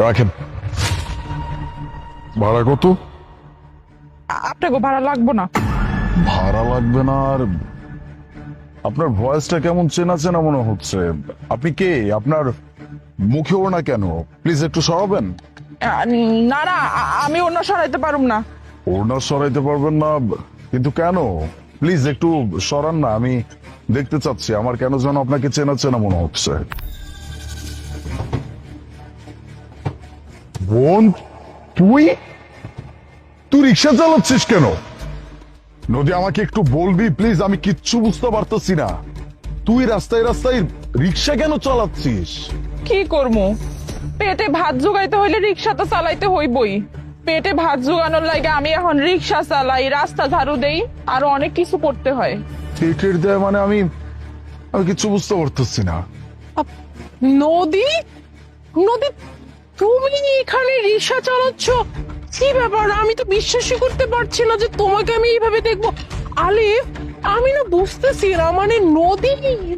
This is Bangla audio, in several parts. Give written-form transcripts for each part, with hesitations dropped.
রাখেন। ভাড়া কত? আপনাকে ভাড়া লাগবো না। ভাড়া লাগবে না? আর আপনার ভয়েসটা কেমন চেনা চেনা মনে হচ্ছে। আপনি কে? আপনার মুখেও না কেন? প্লিজ একটু সরাবেন। না না, আমি অন্য সরাইতে পারুম না। ওড়না সরাইতে পারবেন না? কিন্তু কেন? প্লিজ একটু সরান না, আমি দেখতে চাচ্ছি। আমার কেন যেন আপনাকে চেনা চেনা মনে হচ্ছে। বোন, তুই তুই রিক্সা চালাচ্ছিস কেন? নদী, আমাকে একটু বলবি প্লিজ, আমি কিচ্ছু বুঝতে পারতেছি না। তুই রাস্তায় রাস্তায় রিক্সা কেন চালাচ্ছিস? কি করবো, পেটে ভাত জোগাইতে হইলে রিক্সা তো চালাইতে হইবই। পেটে ভাত জোগানোর লাগে আমি এখন রিক্সা চালাই, রাস্তা ঝাড়ু দেই, আরো অনেক কিছু করতে হয়। পেটের দেয় মানে? আমি আমি কিচ্ছু বুঝতে পারতেছি না। নদী, নদী, তুমি এখানে রিক্সা চালাচ্ছ? কি ব্যাপার, আমি তো বিশ্বাসই করতে পারছি না যে তোমাকে আমি এইভাবে দেখবো। আলিফ, আমি না বুঝতেছি না, মানে নদী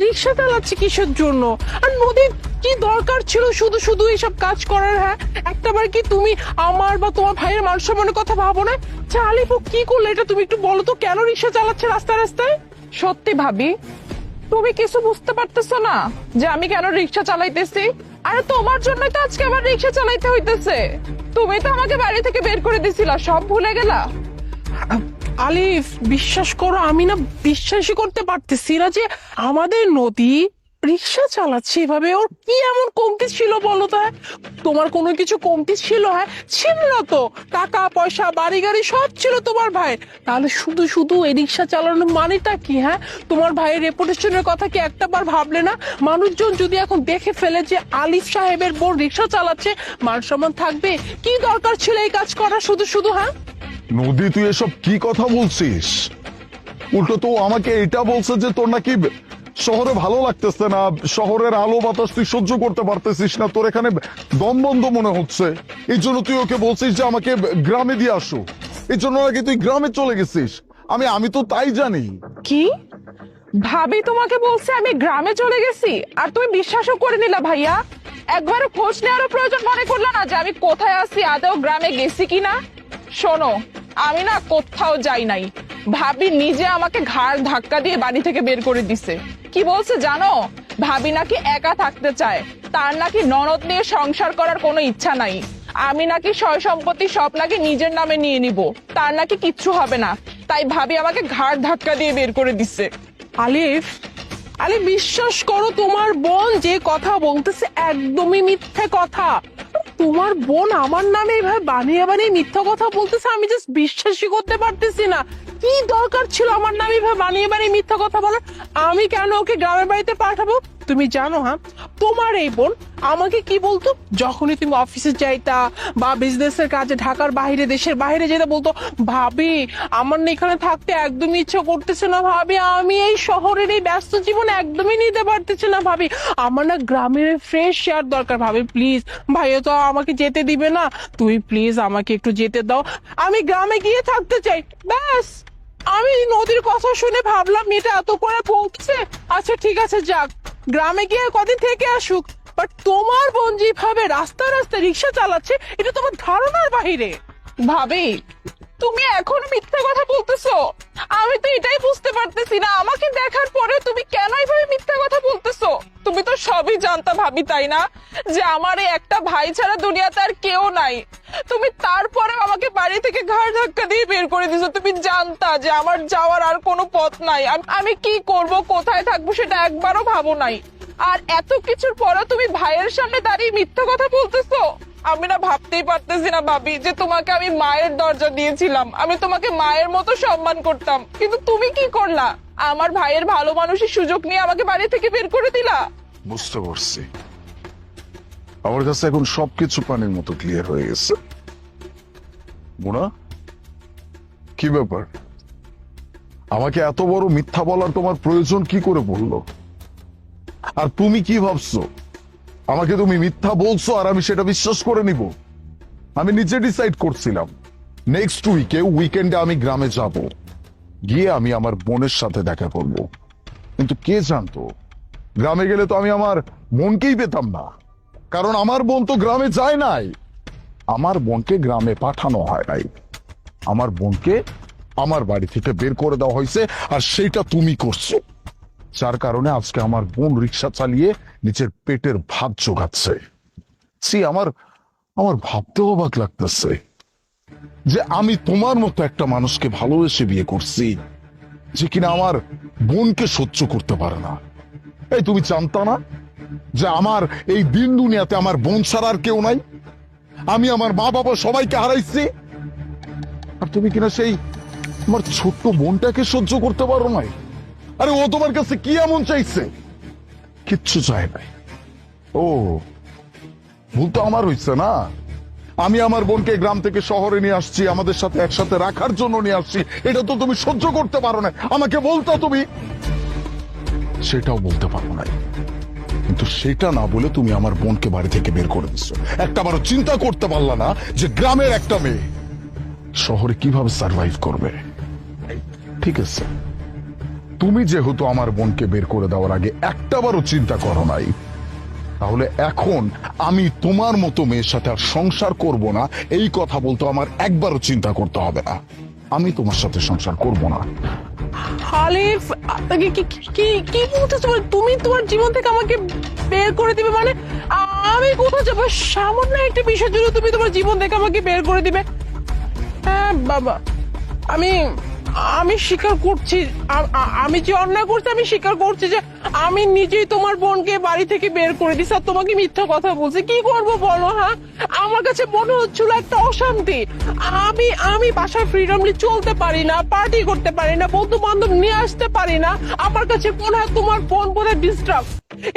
রিক্সা চালাচ্ছে কিসের জন্য? আর নদী কি দরকার ছিল শুধু শুধু এইসব কাজ করার? হ্যাঁ, একটাবার কি তুমি আমার বা তোমার ভাইয়ের মান সম্মানের কথা ভাবো না? আচ্ছা আলিফ, ও কি করলো এটা তুমি একটু বলো তো, কেন রিক্সা চালাচ্ছে রাস্তায় রাস্তায়? সত্যি ভাবি, তুমি কিছু বুঝতে পারতেছো না যে আমি কেন রিক্সা চালাইতেছি? আরে তোমার জন্যই তো আজকে আমার রিক্সা চালাইতে হইতেছে। তুমি তো আমাকে বাড়ি থেকে বের করে দিছিলা, সব ভুলে গেলা? আলিফ, বিশ্বাস করো, আমি না বিশ্বাসই করতে পারতেছি না যে আমাদের নদী রিক্সা চালাচ্ছে এভাবে। ওর কি এমন কমতি ছিল বলো তো? হ্যাঁ? তোমার কোনো কিছু কমতি ছিল? হ্যাঁ, ছিল না তো। টাকা পয়সা বাড়ি গাড়ি সব ছিল তোমার ভাই, তাহলে শুধু শুধু এই রিক্সা চালানোর মানেটা কি? হ্যাঁ, তোমার ভাইয়ের রেপুটেশনের কথা কি একটাবার ভাবলে না? মানুষজন যদি এখন দেখে ফেলে যে আলিফ সাহেবের বোন রিক্সা চালাচ্ছে, মান সম্মান থাকবে? কি দরকার ছিল এই কাজ করা শুধু শুধু? হ্যাঁ নদী, তুই এসব কি কথা বলছিস? উল্টো তো আমাকে এটা বলছে যে তোর নাকি শহরে ভালো লাগতেছে না, শহরের আলো বাতাস তুই সহ্য করতে পারতেছিস না, তোর এখানে দম বন্ধ মনে হচ্ছে। এই জন্য তুই ওকে বলছিস যে আমাকে গ্রামে দিয়ে আসো। এই জন্য নাকি তুই গ্রামে চলে গেছিস। আমি আমি তো তাই জানি। কি ভাবি তোমাকে বলছে আমি গ্রামে চলে গেছি, আর তুমি বিশ্বাসও করে নিলা? ভাইয়া, একবারও খোঁজ নেওয়ারও প্রয়োজন মনে করলো না যে আমি কোথায় আছি, আদৌ গ্রামে গেছি কিনা? শোনো, আমি না কোথাও যাই নাই। ভাবি নিজে আমাকে ঘাড় ধাক্কা দিয়ে বাড়ি থেকে বের করে দিছে। কি বলছে জানো? ভাবি নাকি একা থাকতে চায়, তার নাকি ননদ নিয়ে সংসার করার কোনো ইচ্ছা নাই। আমি নাকি সয় সম্পত্তি সব নাকি নিজের নামে নিয়ে নিব, তার নাকি কিচ্ছু হবে না। তাই ভাবি আমাকে ঘাড় ধাক্কা দিয়ে বের করে দিছে। আলিফ, আরে বিশ্বাস করো, তোমার বোন যে কথা বলতেছে একদমই মিথ্যে কথা। তোমার বোন আমার নামে এভাবে বানিয়ে বানিয়ে মিথ্যা কথা বলতেছে, আমি জাস্ট বিশ্বাসই করতে পারতেছি না। কি দরকার ছিল আমার নামে এভাবে বানিয়ে বানিয়ে মিথ্যা কথা বলার? আমি কেন ওকে গ্রামের বাড়িতে পাঠাবো? তুমি জানো, হ্যাঁ, তোমার এই বোন আমাকে কি বলতো যখনই তুমি অফিসে যাইতা বা বিজনেসের কাজে ঢাকার বাইরে দেশের বাইরে যেতে, বলতো ভাবি আমার না এখানে থাকতে একদমই ইচ্ছা করতেছে না ভাবি, আমি এই শহরের এই ব্যস্ত জীবন একদমই নিতে পারতেছি না ভাবি, আমার না গ্রামের ফ্রেশ এয়ার দরকার ভাবি। প্লিজ, ভাইয়া তো আমাকে যেতে দিবে না, তুই প্লিজ আমাকে একটু যেতে দাও, আমি গ্রামে গিয়ে থাকতে চাই। ব্যাস, আমি নদীর কথা শুনে ভাবলাম মেয়েটা এত করে বলছে, আচ্ছা ঠিক আছে যাক, গ্রামে গিয়ে কদিন থেকে আসুক। বাট তোমার বোন যেভাবে রাস্তা রাস্তায় রিক্সা চালাচ্ছে, এটা তোমার ধারণার বাহিরে। ভাবি, তুমি এখন মিথ্যা কথা বলতেছো? আমি তো এটাই বুঝতে পারতেছি না, আমাকে দেখার পরে তুমি কেন এইভাবে মিথ্যা কথা বলতেছো? তুমি তো সবই জানতা ভাবি, তাই না, যে আমার এই একটা ভাই ছাড়া দুনিয়াতে আর কেউ নাই? তুমি তারপরে আমাকে বাড়ি থেকে ঘাড় ধাক্কা দিয়ে বের করে দিছো। তুমি জানতা যে আমার যাওয়ার আর কোনো পথ নাই, আমি কি করব, কোথায় থাকবো সেটা একবারও ভাবো নাই। আর এত কিছুর পরে তুমি ভাইয়ের সামনে দাঁড়িয়ে মিথ্যা কথা বলতেছো? আমি না ভাবতেই পারতেছি না ভাবি, যে তোমাকে আমি মায়ের দরজা দিয়েছিলাম, আমি তোমাকে মায়ের মতো সম্মান করতাম, কিন্তু তুমি কি করলা? আমার ভাইয়ের ভালো মানুষের সুযোগ নিয়ে আমাকে বাড়ি থেকে বের করে দিলা। বুঝতে পারছি, আমার কাছে এখন সবকিছু পানির মতো ক্লিয়ার হয়ে গেছে। মোনা, কি ব্যাপার? আমাকে এত বড় মিথ্যা বলার তোমার প্রয়োজন কি করে পড়লো? আর তুমি কি ভাবছো আমাকে তুমি মিথ্যা বলছো আর আমি সেটা বিশ্বাস করে নিব? আমি নিজে ডিসাইড করছিলাম নেক্সট উইকেন্ডে আমি গ্রামে যাব, গিয়ে আমি আমার বোনের সাথে দেখা করব। কিন্তু কে জানতো গ্রামে গেলে তো আমি আমার বোনকেই পেতাম না। কারণ আমার বোন তো গ্রামে যায় নাই। আমার বোনকে গ্রামে পাঠানো হয় নাই, আমার বোনকে আমার বাড়ি থেকে বের করে দেওয়া হয়েছে, আর সেটা তুমি করছো, যার কারণে আজকে আমার বোন রিক্সা চালিয়ে নিজের পেটের ভাত জোগাচ্ছে। আমার আমার ভাবতেও অবাক লাগতেছে যে আমি তোমার মতো একটা মানুষকে ভালোবেসে বিয়ে করছি, যে কিনা আমার বোনকে সহ্য করতে পারে না। এই তুমি জানতা না যে আমার এই দিন দুনিয়াতে আমার বোন ছাড়া আর কেউ নাই? আমি আমার মা বাবা সবাইকে হারাইছি, আর তুমি কিনা সেই আমার ছোট্ট বোনটাকে সহ্য করতে পারো নাই? আরে ও তোমার কাছে কি এমন চাইছে? কিচ্ছু চায় নাই। ও, ভুল তো আমার হইছে না। আমি আমার বোনকে গ্রাম থেকে শহরে নিয়ে আসছি, আমাদের সাথে একসাথে রাখার জন্য নিয়ে আসছি, এটা তো তুমি সহ্য করতে পারো না। আমাকে বলতো তুমি, সেটাও বলতে পারো নাই। কিন্তু সেটা না বলে তুমি আমার বোনকে বাড়ি থেকে বের করে দিচ্ছ। একটাবারও চিন্তা করতে পারলা না যে গ্রামের একটা মেয়ে শহরে কিভাবে সার্ভাইভ করবে? ঠিক আছে, তুমি যেহেতু আমার বোনকে বের করে দেওয়ার আগে একটাবারও চিন্তা করো নাই, তাহলে এখন আমি তোমার মতো মেয়ের সাথে আর সংসার করব না এই কথা বলতে আমার একবারও চিন্তা করতে হবে না। আমি তোমার সাথে সংসার করব না। আলিফ, আপনাকে কি কি কি বলতেছো? মানে তুমি তোমার জীবন থেকে আমাকে বের করে দিবে? মানে আমি কোথাও যাবো? সামান্য একটা বিষয়ের জন্য তুমি তোমার জীবন থেকে আমাকে বের করে দিবে? হ্যাঁ বাবা, আমি আমি স্বীকার করছি, আমি যে অন্যায় করছি আমি স্বীকার করছি যে আমি নিজেই তোমার বোনকে বাড়ি থেকে বের করে দিছি আর তোমাকে মিথ্যা কথা বলছি। কি করবো বলো? হ্যাঁ, আমার কাছে মনে হচ্ছিল একটা অশান্তি। আমি আমি বাসায় ফ্রিডমলি চলতে পারি না, পার্টি করতে পারি না, বন্ধু বান্ধব নিয়ে আসতে পারি না। আমার কাছে মনে হয় তোমার বোন বোধহয় ডিস্টার্ব।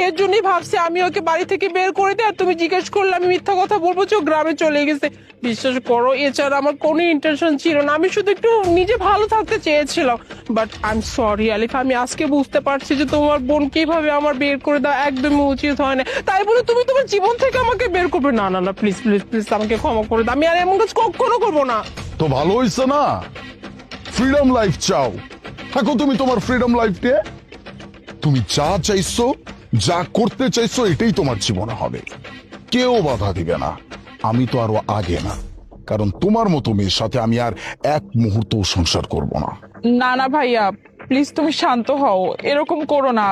এর জন্যই ভাবছি আমি ওকে বাড়ি থেকে বের করে দিই, আর তুমি জিজ্ঞেস করলে আমি মিথ্যা কথা বলবো যে ও গ্রামে চলে গেছে। বিশ্বাস করো, এছাড়া আমার কোনো ইন্টেনশন ছিল না। আমি শুধু একটু নিজে ভালো থাকতে চেয়েছিলাম। বাট আই এম সরি আলিফ, আমি আজকে বুঝতে পারছি যে তোমার বোন কিভাবে আমার বের করে দেওয়া একদমই উচিত হয় না। তাই বলে তুমি তোমার জীবন থেকে আমাকে বের করবে? না না না, প্লিজ প্লিজ প্লিজ আমাকে ক্ষমা করে দাও। আমি আর এমন কাজ কখনো করবো না। তো ভালো হয়েছে না? ফ্রিডম লাইফ চাও, থাকো তুমি তোমার ফ্রিডম লাইফ নিয়ে। তুমি যা চাইছো, যা করতে চাইছো, এটাই তোমার জীবনে হবে, কেউ বাধা দিবে না। আমি তো আরো আগে না, কারণ তোমার মতো মেয়ের সাথে আমি আর এক মুহূর্তও সংসার করব না। না না ভাইয়া, প্লিজ তুমি শান্ত হও, এরকম করো না।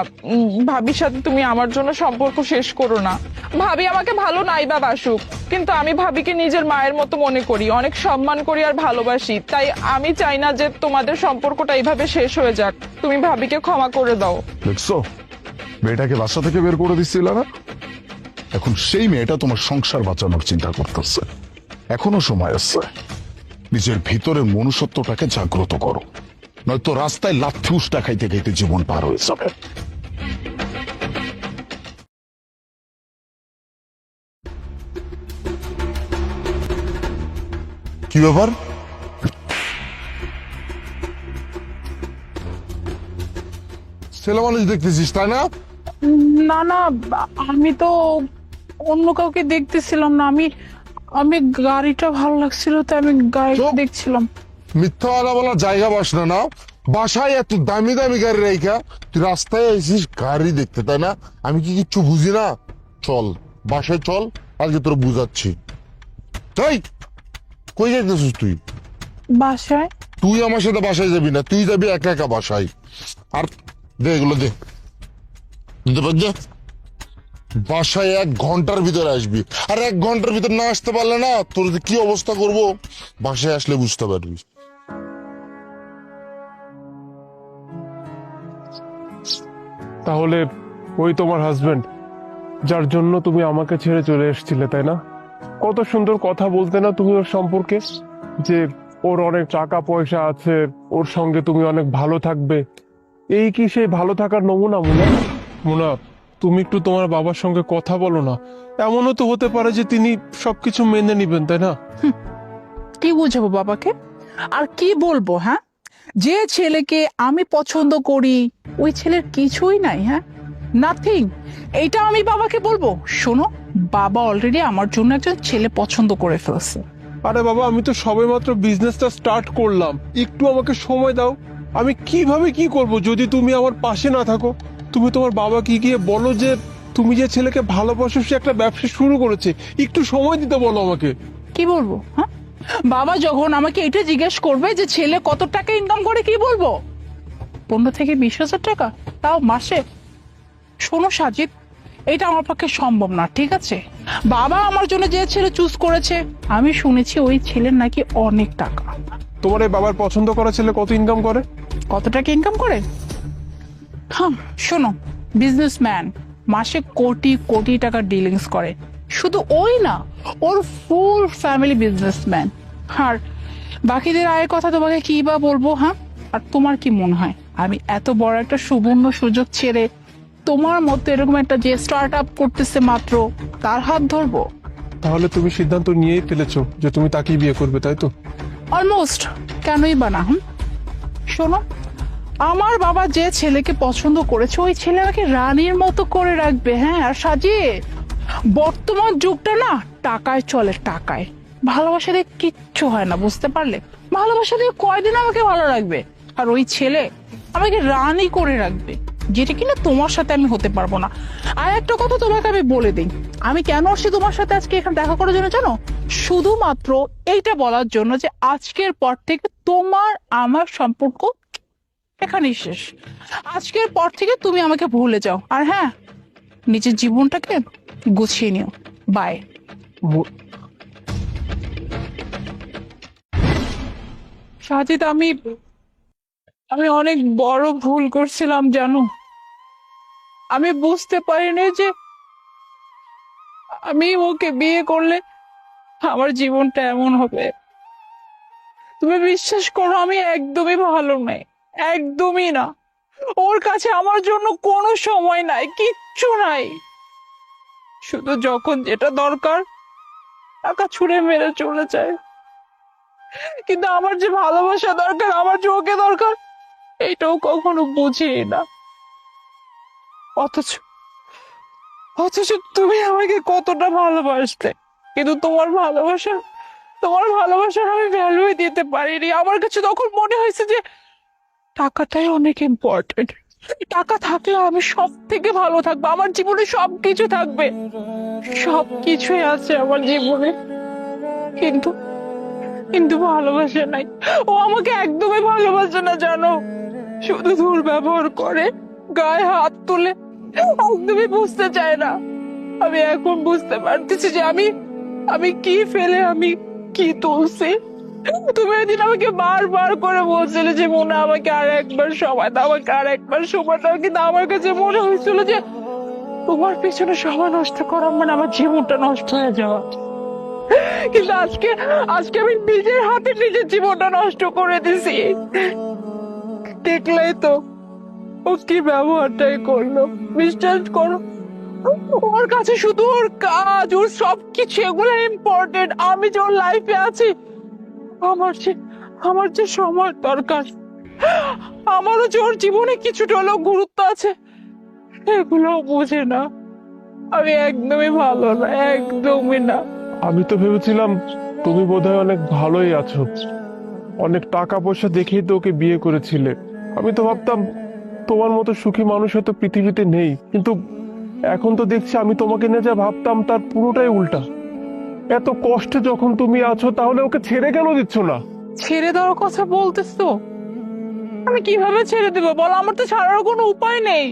ভাবির সাথে তুমি আমার জন্য সম্পর্ক শেষ করো না। ভাবি আমাকে ভালো নাই বা বাসুক, কিন্তু আমি ভাবিকে নিজের মায়ের মতো মনে করি, অনেক সম্মান করি আর ভালোবাসি। তাই আমি চাই না যে তোমাদের সম্পর্কটা এইভাবে শেষ হয়ে যাক। তুমি ভাবিকে ক্ষমা করে দাও। দেখছো, মেয়েটাকে বাসা থেকে বের করে দিচ্ছিল না, এখন সেই মেয়েটা তোমার সংসার বাঁচানোর চিন্তা করতেছে। এখনো সময় আছে, নিজের ভিতরের মনুষ্যত্বটাকে জাগ্রত করো, নয়তো রাস্তায় লাথি উষ্টা খাইতে খাইতে জীবন পার হয়ে যাবে। কি ব্যাপার? ছেলে মানুষ দেখতেছিস তাই না? না না, আমি তো অন্য কাউকে দেখতেছিলাম না। আমি আমি গাড়িটা ভালো লাগছিল তাই আমি গাড়িটা চুপ। দেখছিলাম। মিথ্যা কথা বলার জায়গা বাস না, না বাসায় এত দামি দামি গাড়ি রাইখা তুই রাস্তায় এসিস গাড়ি দেখতে, তাই না? আমি কি কিচ্ছু বুঝি না? চল বাসায় চল, আজকে তোর বুঝাচ্ছি। তাই কই যাইতেছিস তুই? বাসায়? তুই আমার সাথে বাসায় যাবি না, তুই যাবি একা একা বাসায়। আর দে এগুলো দে, দিতে পার দে। বাসায় 1 ঘন্টার ভিতরে আসবি, আর 1 ঘন্টার ভিতর না আসতে পারলে না তোর যে কি অবস্থা করব বাসায় আসলে বুঝতে পারবি। তাহলে ওই তোমার হাজবেন্ড, যার জন্য তুমি আমাকে ছেড়ে চলে এসেছিলে, তাই না? কত সুন্দর কথা বলতে না তুমি ওর সম্পর্কে, যে ওর অনেক টাকা পয়সা আছে, ওর সঙ্গে তুমি অনেক ভালো থাকবে। এই কি সেই ভালো থাকার নমুনা মুনা? মুনা, তুমি একটু তোমার বাবার সঙ্গে কথা বলো না। এমনও তো হতে পারে যে তিনি সবকিছু মেনে নিবেন, তাই না? কি বুঝাবো বাবাকে? আর কি বলবো? হ্যাঁ, যে ছেলেকে আমি পছন্দ করি ওই ছেলের কিছুই নাই। হ্যাঁ, নাথিং। এইটা আমি বাবাকে বলবো? শোনো, বাবা অলরেডি আমার জন্য একজন ছেলে পছন্দ করে ফেলছে। আরে বাবা, আমি তো সবেমাত্র বিজনেসটা স্টার্ট করলাম, একটু আমাকে সময় দাও। আমি কিভাবে কি করব যদি তুমি আমার পাশে না থাকো? তুমি তোমার বাবাকে গিয়ে বলো যে তুমি যে ছেলেকে ভালোবাসো সে একটা ব্যবসা শুরু করেছে, একটু সময় দিতে বলো আমাকে। কি বলবো হ্যাঁ? বাবা যখন আমাকে এটা জিজ্ঞেস করবে যে ছেলে কত টাকা ইনকাম করে, কি বলবো? 15 থেকে 20 হাজার টাকা, তাও মাসে? শোনো সাজিদ, এটা আমার পক্ষে সম্ভব না, ঠিক আছে? বাবা আমার জন্য যে ছেলে চুজ করেছে, আমি শুনেছি ওই ছেলের নাকি অনেক টাকা। তোমার এই বাবার পছন্দ করা ছেলে কত ইনকাম করে? কত টাকা ইনকাম করে? হ্যাঁ শোনো, বিজনেসম্যান, মাসে কোটি কোটি টাকা ডিলিংস করে। শুধু ওই না, ওর ফুল ফ্যামিলি বিজনেসম্যান। আর বাকিদের আয়ের কথা তোমাকে কি বা বলবো? হ্যাঁ, আর তোমার কি মনে হয় আমি এত বড় একটা সুবর্ণ সুযোগ ছেড়ে তোমার মতো এরকম একটা যে স্টার্ট আপ করতেছে মাত্র, তার হাত ধরবো? তাহলে তুমি সিদ্ধান্ত নিয়েই ফেলেছো যে তুমি তাকেই বিয়ে করবে, তাই তো? অলমোস্ট, কেনই বা না? শোনো, আমার বাবা যে ছেলেকে পছন্দ করেছে ওই ছেলে আমাকে রানীর মতো করে রাখবে। হ্যাঁ, আর সাজিয়ে বর্তমান যুগটা না টাকায় চলে, টাকায়। ভালোবাসা দিয়ে কিচ্ছু হয় না, বুঝতে পারলে? ভালোবাসা দিয়ে কয়দিন আমাকে ভালো রাখবে, আর ওই ছেলে আমাকে রানী করে রাখবে, যেটা কিনা তোমার সাথে আমি হতে পারবো না। আর একটা কথা তোমাকে আমি বলে দিই, আমি কেন আসছি তোমার সাথে আজকে এখানে দেখা করার জন্য জানো? শুধুমাত্র এইটা বলার জন্য যে আজকের পর থেকে তোমার আমার সম্পর্ক এখানেই শেষ। আজকের পর থেকে তুমি আমাকে ভুলে যাও, আর হ্যাঁ, নিজের জীবনটাকে গুছিয়ে নিও। বাই। সাজিদ, আমি অনেক বড় ভুল করছিলাম জানো। আমি বুঝতে পারিনি যে আমি ওকে বিয়ে করলে আমার জীবনটা এমন হবে। তুমি বিশ্বাস করো, আমি একদমই ভালো নাই, একদমই না। ওর কাছে আমার জন্য কোনো সময় নাই, কিচ্ছু নাই। শুধু যখন যেটা দরকার টাকা ছুঁড়ে মেরে চলে যায়। কিন্তু আমার যে ভালোবাসা দরকার, আমার যে ওকে দরকার, এইটাও কখনো বুঝি না। অথচ অথচ তুমি আমাকে কতটা ভালোবাসতে, কিন্তু তোমার ভালোবাসার আমি ভ্যালুই দিতে পারিনি। আমার কাছে তখন মনে হয়েছে যে টাকাটাই অনেক ইম্পর্টেন্ট। টাকা থাকলে আমি সব থেকে ভালো থাকবো, আমার জীবনে সবকিছু থাকবে, সবকিছুই আছে আমার জীবনে, কিন্তু কিন্তু ভালোবাসা নাই। ও আমাকে একদমই ভালোবাসে না জানো, শুধু দুর্ব্যবহার করে, গায়ে হাত তুলে, একদমই বুঝতে চায় না। আমি এখন বুঝতে পারতেছি যে আমি কি ফেলে আমি কি তুলছি। তুমি এদিন আমাকে বারবার করে বলছিলে যে মনে আমাকে আর একবার সময় দাও, আমাকে আর একবার সময় দাও, কিন্তু আমার কাছে মনে হয়েছিল যে তোমার পিছনে সময় নষ্ট করা মানে আমার জীবনটা নষ্ট হয়ে যাওয়া। কিন্তু আজকে আজকে আমি নিজের হাতে নিজের জীবনটা নষ্ট করে দিছি। দেখলেই তো ও কি ব্যবহারটাই করলো। বিশ্বাস করো, ওর কাছে শুধু ওর কাজ, ওর সবকিছু এগুলো ইম্পর্টেন্ট। আমি যে ওর লাইফে আছি, আমার যে সময় দরকার, আমারও যে ওর জীবনে কিছুটা হলেও গুরুত্ব আছে, এগুলো বুঝে না। আমি একদমই ভালো না, একদমই না। আমি তো ভেবেছিলাম তুমি বোধহয় অনেক ভালোই আছো, অনেক টাকা পয়সা দেখেই তো ওকে বিয়ে করেছিলে। আমি তো ভাবতাম তোমার মতো সুখী মানুষ হয়তো পৃথিবীতে নেই, কিন্তু এখন তো দেখছি আমি তোমাকে নিয়ে যা ভাবতাম তার পুরোটাই উল্টা। এত কষ্টে যখন তুমি আছো, তাহলে ওকে ছেড়ে কেন দিচ্ছ না? ছেড়ে দেওয়ার কথা বলতেছো? আমি কিভাবে ছেড়ে দেবো বল? আমার তো ছাড়ার কোনো উপায় নেই।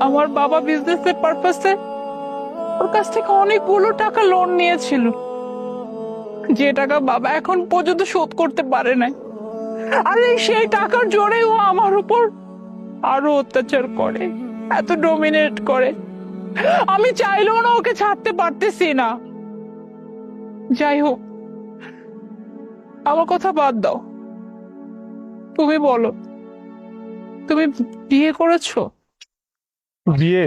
আমার বাবা বিজনেসের পারপাসে ওর কাছ থেকে অনেকগুলো টাকা লোন নিয়েছিল, যে টাকা বাবা এখন পর্যন্ত শোধ করতে পারে নাই। আর সেই টাকার জোরে ও আমার উপর আরো অত্যাচার করে, এত ডমিনেট করে। আমি চাইলেও না ওকে ছাড়তে পারতেছি না। যাই হোক, আমার কথা বাদ দাও, তুমি বলো, তুমি বিয়ে করেছো? বিয়ে?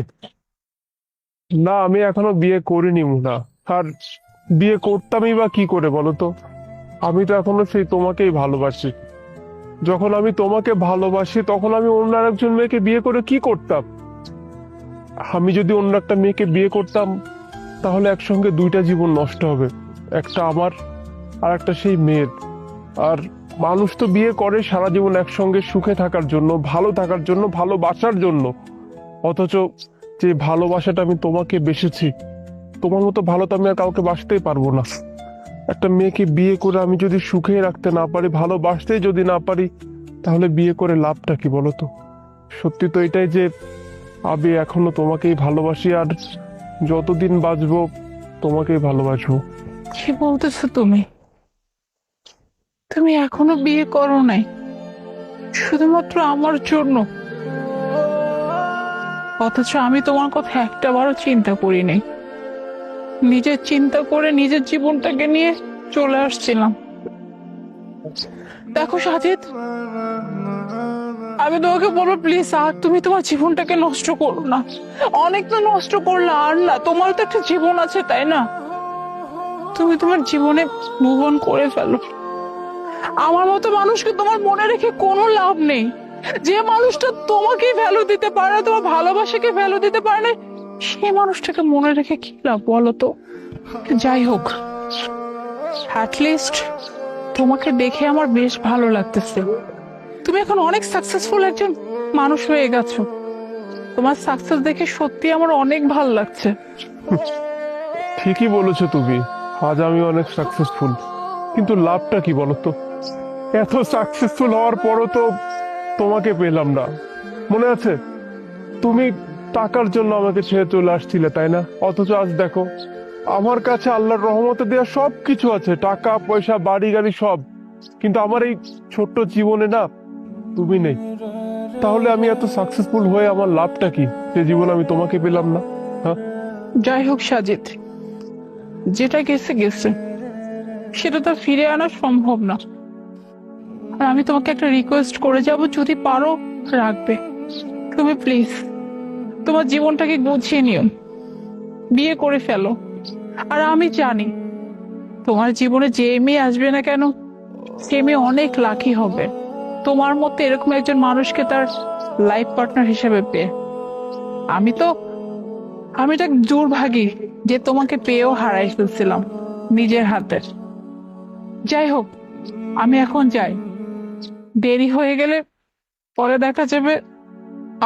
না, আমি এখনো বিয়ে করিনি মুনা। আর বিয়ে করতামই বা কি করে বলো তো? আমি তো এখনো সেই তোমাকেই ভালোবাসি। যখন আমি তোমাকে ভালোবাসি তখন আমি অন্য আরেকজন মেয়েকে বিয়ে করে কি করতাম? আমি যদি অন্য একটা মেয়েকে বিয়ে করতাম তাহলে একসঙ্গে দুইটা জীবন নষ্ট হবে, একটা আমার আর একটা সেই মেয়ের। আর মানুষ তো বিয়ে করে সারা জীবন একসঙ্গে সুখে থাকার জন্য, ভালো থাকার জন্য, ভালোবাসার জন্য। অথচ যে ভালোবাসাটা আমি তোমাকে বেসেছি, তোমার মতো ভালো তো আমি আর কাউকে বাসতেই পারবো না। একটা মেয়েকে বিয়ে করে আমি যদি সুখে রাখতে না পারি, ভালোবাসতেই যদি না পারি, তাহলে বিয়ে করে লাভটা কি বলো তো? সত্যি তো এটাই যে আমি এখনো তোমাকেই ভালোবাসি, আর যতদিন বাঁচবো তোমাকেই ভালোবাসবো। কি বলতেছো তুমি? তুমি এখনো বিয়ে করো নাই শুধুমাত্র আমার জন্য, অথচ আমি তোমার কথা একটা বারও চিন্তা করি নাই। নিজের চিন্তা করে নিজের জীবনটাকে নিয়ে চলে আসছিলাম। দেখো সাজিদ, আমি তোমাকে বলবো প্লিজ আর তুমি তোমার জীবনটাকে নষ্ট করো না। অনেক তো নষ্ট করলে, আর না, তোমার তো একটা জীবন আছে তাই না? তুমি তোমার জীবনে মুভ অন করে ফেলো। আমার মতো মানুষকে তোমার মনে রেখে কোনো লাভ নেই। যে মানুষটা তোমাকে ভ্যালু দিতে পারে না, তোমার ভালোবাসাকে ভ্যালু দিতে পারে না, সেই মানুষটাকে মনে রেখে কি লাভ বলো তো? যাই হোক, অ্যাটলিস্ট তোমাকে দেখে আমার বেশ ভালো লাগতেছে। তুমি এখন অনেক সাকসেসফুল একজন মানুষ হয়ে গেছো। তোমার সাকসেস দেখে সত্যি আমার অনেক ভালো লাগছে। ঠিকই বলেছো তুমি, আজ আমি অনেক সাকসেসফুল, কিন্তু লাভটা কি বলো তো? এত সাকসেসফুল হওয়ার পরও তো তোমাকে পেলাম না। মনে আছে তুমি টাকার জন্য আমাকে ছেড়ে চলে আসছিলে তাই না? অথচ আজ দেখো আমার কাছে আল্লাহর রহমতে দেওয়া সব কিছু আছে, টাকা পয়সা বাড়ি গাড়ি সব, কিন্তু আমার এই ছোট্ট জীবনে না তুমি নেই। তাহলে আমি এত সাকসেসফুল হয়ে আমার লাভটা কি, যে জীবন আমি তোমাকে পেলাম না? হ্যাঁ, যাই হোক সাজিদ, যেটা গেছে গেছে, সেটা তো ফিরে আনা সম্ভব না। আর আমি তোমাকে একটা রিকোয়েস্ট করে যাব, যদি পারো রাখবে। তুমি প্লিজ তোমার জীবনটাকে গুছিয়ে নিও, বিয়ে করে ফেলো। আর আমি জানি তোমার জীবনে যে মেয়ে আসবে না কেন, সে মেয়ে অনেক লাকি হবে তোমার মতো এরকম একজন মানুষকে তার লাইফ পার্টনার হিসেবে পেয়ে। আমি এটা দুর্ভাগী যে তোমাকে পেয়েও হারাই ফেলছিলাম নিজের হাতে। যাই হোক, আমি এখন যাই, দেরি হয়ে গেলে পরে দেখা যাবে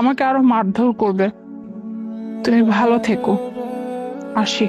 আমাকে আরো মারধর করবে। তুমি ভালো থেকো, আসি।